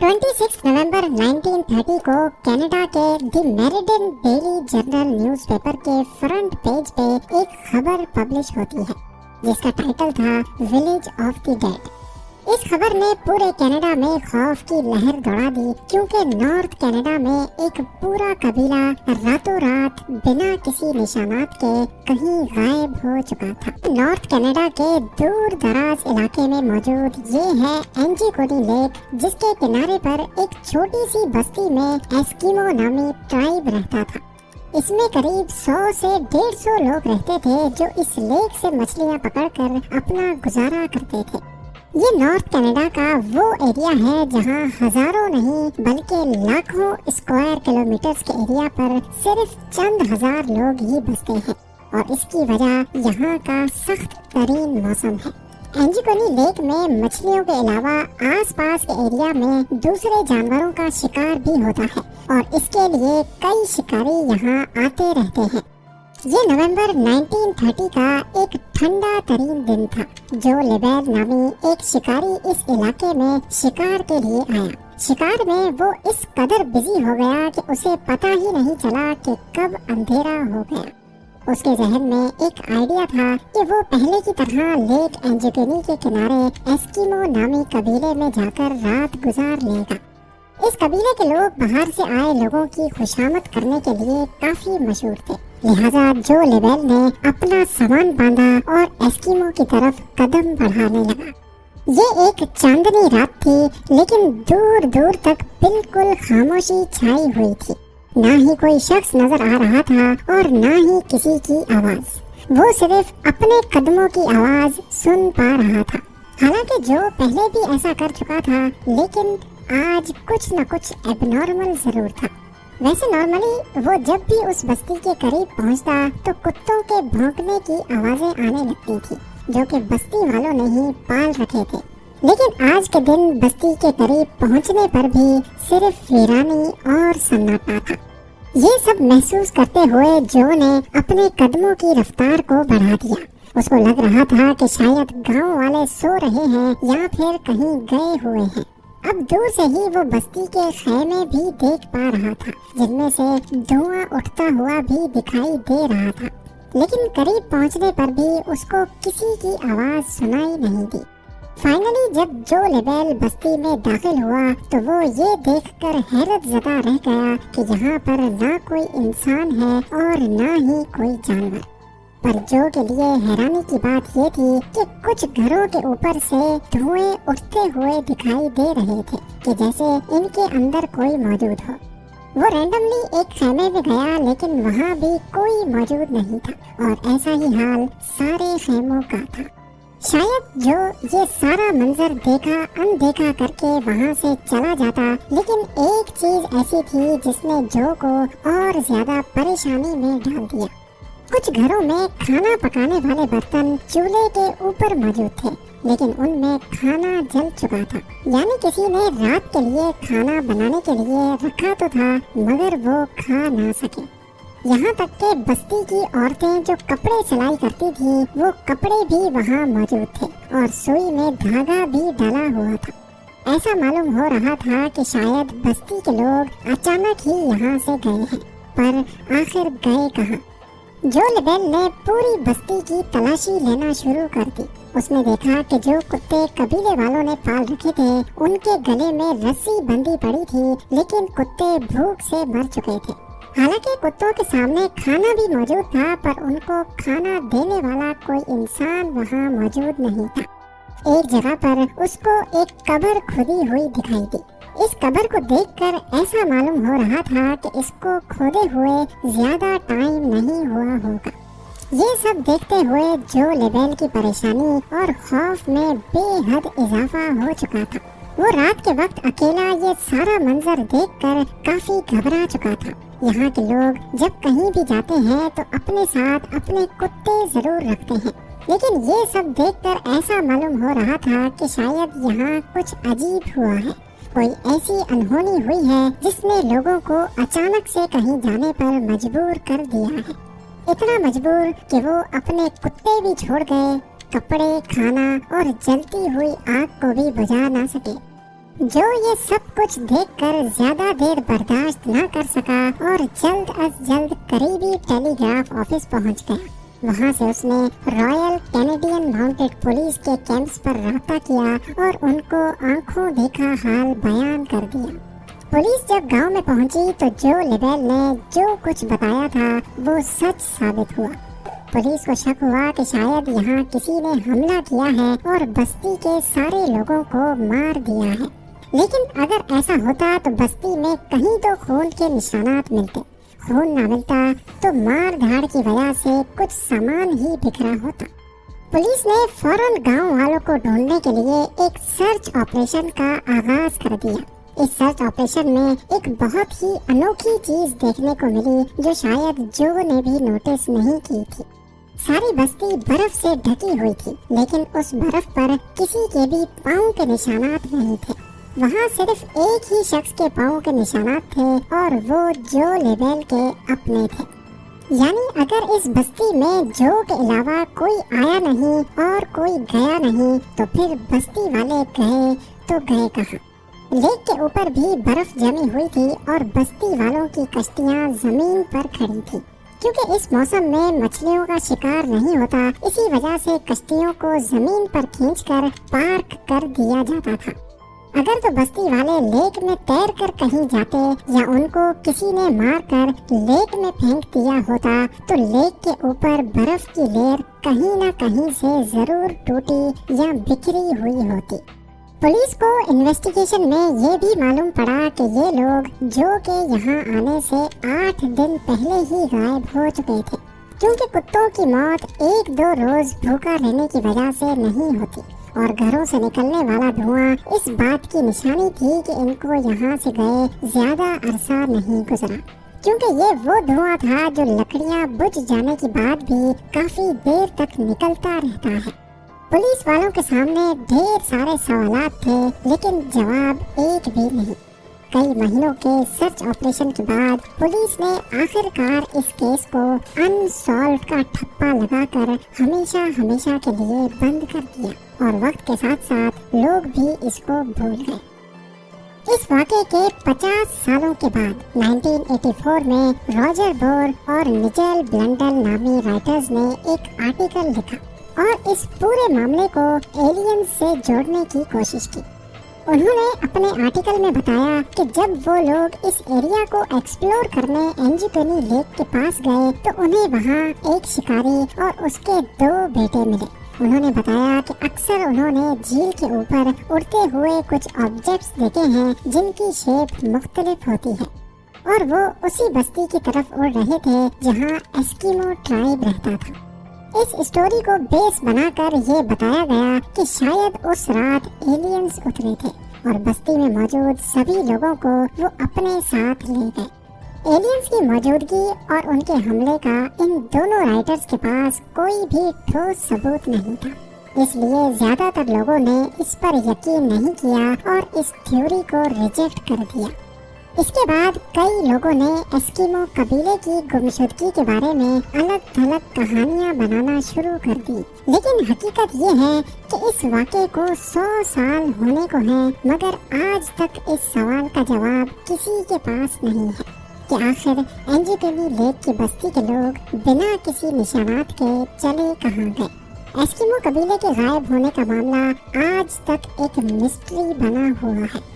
26 नवंबर 1930 को कनाडा के the meridian daily journal newspaper के फ्रंट पेज पे एक खबर पब्लिश होती है जिसका टाइटल था विलेज ऑफ द डेड। इस खबर ने पूरे कनाडा में खौफ की लहर दौड़ा दी क्योंकि नॉर्थ कनाडा में एक पूरा कबीला रातों रात बिना किसी निशानात के कहीं गायब हो चुका था। नॉर्थ कनाडा के दूर दराज इलाके में मौजूद ये है एंजिकोनी लेक, जिसके किनारे पर एक छोटी सी बस्ती में एस्किमो नामी ट्राइब रहता था। इसमें करीब 100 से 150 लोग रहते थे जो इस लेक से मछलियां पकड़कर अपना गुजारा करते थे। ये नॉर्थ कनाडा का वो एरिया है जहां हजारों नहीं बल्कि लाखों स्क्वायर किलोमीटर्स के एरिया पर सिर्फ चंद हजार लोग ही बसते हैं और इसकी वजह यहाँ का सख्त तरीन मौसम है। एंजिकोनी लेक में मछलियों के अलावा आसपास के एरिया में दूसरे जानवरों का शिकार भी होता है और इसके लिए कई शिकारी यहाँ आते रहते हैं। ये नवंबर 1930 का एक ठंडा तरीन दिन था। जो लेबेल नामी एक शिकारी इस इलाके में शिकार के लिए आया। शिकार में वो इस कदर बिजी हो गया कि उसे पता ही नहीं चला कि कब अंधेरा हो गया। उसके जहन में एक आइडिया था कि वो पहले की तरह लेक एंजिकोनी के किनारे एस्किमो नामी कबीले में जाकर रात गुजार लेगा। इस कबीले के लोग बाहर से आए लोगों की खुशामद करने के लिए काफी मशहूर थे। लिहाजा जो लेबेल ने अपना सामान बांधा और एस्किमो की तरफ कदम बढ़ाने लगा। ये एक चांदनी रात थी, लेकिन दूर दूर तक बिल्कुल खामोशी छाई हुई थी। ना ही कोई शख्स नजर आ रहा था और ना ही किसी की आवाज। वो सिर्फ अपने कदमों की आवाज सुन पा रहा था। हालांकि जो पहले भी ऐसा कर चुका था, लेकिन आज कुछ न कुछ एबनॉर्मल जरूर था। वैसे नॉर्मली वो जब भी उस बस्ती के करीब पहुंचता तो कुत्तों के भौंकने की आवाजें आने लगती थी, जो कि बस्ती वालों ने ही पाल रखे थे। लेकिन आज के दिन बस्ती के करीब पहुंचने पर भी सिर्फ वीरानी और सन्नाटा था। ये सब महसूस करते हुए जो ने अपने कदमों की रफ्तार को बढ़ा दिया। उसको लग रहा था कि शायद गांव वाले सो रहे हैं या फिर कहीं गए हुए हैं। अब दूर से ही वो बस्ती के खैमे भी देख पा रहा था, जिनमें से धुआं उठता हुआ भी दिखाई दे रहा था। लेकिन करीब पहुंचने पर भी उसको किसी की आवाज सुनाई नहीं दी। फाइनली जब जो लेबेल बस्ती में दाखिल हुआ तो वो ये देखकर हैरत ज़दा रह गया कि यहाँ पर ना कोई इंसान है और ना ही कोई जानवर। पर जो के लिए हैरानी की बात ये थी कि कुछ घरों के ऊपर से धुएं उठते हुए दिखाई दे रहे थे कि जैसे इनके अंदर कोई मौजूद हो। वो रैंडमली एक खैमे में गया, लेकिन वहाँ भी कोई मौजूद नहीं था और ऐसा ही हाल सारे खैमों का था। शायद जो ये सारा मंजर देखा अनदेखा करके वहाँ से चला जाता, लेकिन एक चीज ऐसी थी जिसने जो को और ज्यादा परेशानी में डाल दिया। कुछ घरों में खाना पकाने वाले बर्तन चूल्हे के ऊपर मौजूद थे, लेकिन उनमें खाना जल चुका था। यानी किसी ने रात के लिए खाना बनाने के लिए रखा तो था, मगर वो खा ना सके। यहाँ तक के बस्ती की औरतें जो कपड़े सिलाई करती थी, वो कपड़े भी वहाँ मौजूद थे और सुई में धागा भी डाला हुआ था। ऐसा मालूम हो रहा था कि शायद बस्ती के लोग अचानक ही यहाँ से गए हैं, पर आखिर गए कहाँ? जो लेबेल ने पूरी बस्ती की तलाशी लेना शुरू कर दी। उसने देखा कि जो कुत्ते कबीले वालों ने पाल रखे थे, उनके गले में रस्सी बंधी पड़ी थी, लेकिन कुत्ते भूख से मर चुके थे। हालांकि कुत्तों के सामने खाना भी मौजूद था, पर उनको खाना देने वाला कोई इंसान वहाँ मौजूद नहीं था। एक जगह पर उसको एक कब्र खुदी हुई दिखाई दी। इस कब्र को देखकर ऐसा मालूम हो रहा था कि इसको खोदे हुए ज्यादा टाइम नहीं हुआ होगा। ये सब देखते हुए जो लेबेल की परेशानी और खौफ में बेहद इजाफा हो चुका था। वो रात के वक्त अकेला ये सारा मंजर देखकर काफी घबरा चुका था। यहाँ के लोग जब कहीं भी जाते हैं तो अपने साथ अपने कुत्ते जरूर रखते हैं, लेकिन ये सब देखकर ऐसा मालूम हो रहा था कि शायद यहाँ कुछ अजीब हुआ है। कोई ऐसी अनहोनी हुई है जिसने लोगों को अचानक से कहीं जाने पर मजबूर कर दिया है। इतना मजबूर कि वो अपने कुत्ते भी छोड़ गए, कपड़े, खाना और जलती हुई आग को भी बुझा ना सके। जो ये सब कुछ देखकर ज्यादा देर बर्दाश्त न कर सका और जल्द अज जल्द करीबी टेलीग्राफ ऑफिस पहुंच गया। वहां से उसने रॉयल कैनेडियन माउंटेड पुलिस के कैंप्स पर राब्ता किया और उनको आंखों देखा हाल बयान कर दिया। पुलिस जब गांव में पहुंची तो जो लेबेल ने जो कुछ बताया था वो सच साबित हुआ। पुलिस को शक हुआ कि शायद यहाँ किसी ने हमला किया है और बस्ती के सारे लोगों को मार दिया है। लेकिन अगर ऐसा होता तो बस्ती में कहीं तो खून के निशानात मिलते। खून न मिलता तो मार धाड़ की वजह से कुछ सामान ही बिखरा होता। पुलिस ने फौरन गांव वालों को ढूंढने के लिए एक सर्च ऑपरेशन का आगाज कर दिया। इस सर्च ऑपरेशन में एक बहुत ही अनोखी चीज देखने को मिली जो शायद जो ने भी नोटिस नहीं की थी। सारी बस्ती बर्फ से ढकी हुई थी, लेकिन उस बर्फ पर किसी के भी पाँव के निशानात नहीं थे। वहाँ सिर्फ एक ही शख्स के पाँव के निशानात थे और वो जो लेबेल के अपने थे। यानी अगर इस बस्ती में जो के अलावा कोई आया नहीं और कोई गया नहीं तो फिर बस्ती वाले गए तो गए कहाँ? लेक के ऊपर भी बर्फ जमी हुई थी और बस्ती वालों की कश्तियाँ जमीन पर खड़ी थी। क्योंकि इस मौसम में मछलियों का शिकार नहीं होता, इसी वजह से कश्तियों को जमीन पर खींचकर पार्क कर दिया जाता था। अगर तो बस्ती वाले लेक में तैर कर कहीं जाते या उनको किसी ने मार कर लेक में फेंक दिया होता तो लेक के ऊपर बर्फ की लेयर कहीं न कहीं से जरूर टूटी या बिखरी हुई होती। पुलिस को इन्वेस्टिगेशन में ये भी मालूम पड़ा कि ये लोग जो के यहाँ आने से 8 दिन पहले ही गायब हो चुके थे, क्योंकि कुत्तों की मौत 1-2 रोज भूखा रहने की वजह से नहीं होती और घरों से निकलने वाला धुआं इस बात की निशानी थी कि इनको यहाँ से गए ज्यादा अरसा नहीं गुजरा, क्योंकि ये वो धुआं था जो लकड़ियाँ बुझ जाने के बाद भी काफी देर तक निकलता रहता है। पुलिस वालों के सामने ढेर सारे सवालात थे, लेकिन जवाब एक भी नहीं। कई महीनों के सर्च ऑपरेशन के बाद पुलिस ने आखिरकार इस केस को अनसॉल्व्ड का ठप्पा लगाकर हमेशा हमेशा के लिए बंद कर दिया और वक्त के साथ साथ लोग भी इसको भूल गए। इस वाक़े के 50 सालों के बाद 1984 में रॉजर बोर और निजेल ब्लंडल नामी राइटर्स ने एक आर्टिकल लिखा और इस पूरे मामले को एलियंस से जोड़ने की कोशिश की। उन्होंने अपने आर्टिकल में बताया कि जब वो लोग इस एरिया को एक्सप्लोर करने एंजिकोनी लेक के पास गए तो उन्हें वहाँ एक शिकारी और उसके 2 बेटे मिले। उन्होंने बताया कि अक्सर उन्होंने झील के ऊपर उड़ते हुए कुछ ऑब्जेक्ट्स देखे हैं जिनकी शेप मुख्तलिफ होती है और वो उसी बस्ती की तरफ उड़ रहे थे जहाँ एस्किमो ट्राइब रहता था। इस स्टोरी को बेस बनाकर ये बताया गया कि शायद उस रात एलियंस उतरे थे और बस्ती में मौजूद सभी लोगों को वो अपने साथ ले गए। एलियंस की मौजूदगी और उनके हमले का इन दोनों राइटर्स के पास कोई भी ठोस सबूत नहीं था, इसलिए ज्यादातर लोगों ने इस पर यकीन नहीं किया और इस थ्योरी को रिजेक्ट कर दिया। इसके बाद कई लोगों ने एस्किमो कबीले की गुमशुदगी के बारे में अलग थलग कहानियां बनाना शुरू कर दी, लेकिन हकीकत ये है कि इस वाक़े को 100 साल होने को हैं, मगर आज तक इस सवाल का जवाब किसी के पास नहीं है कि आखिर एंजिकोनी लेक की बस्ती के लोग बिना किसी निशानात के चले कहाँ गए। एस्किमो कबीले के गायब होने का मामला आज तक एक मिस्ट्री बना हुआ है।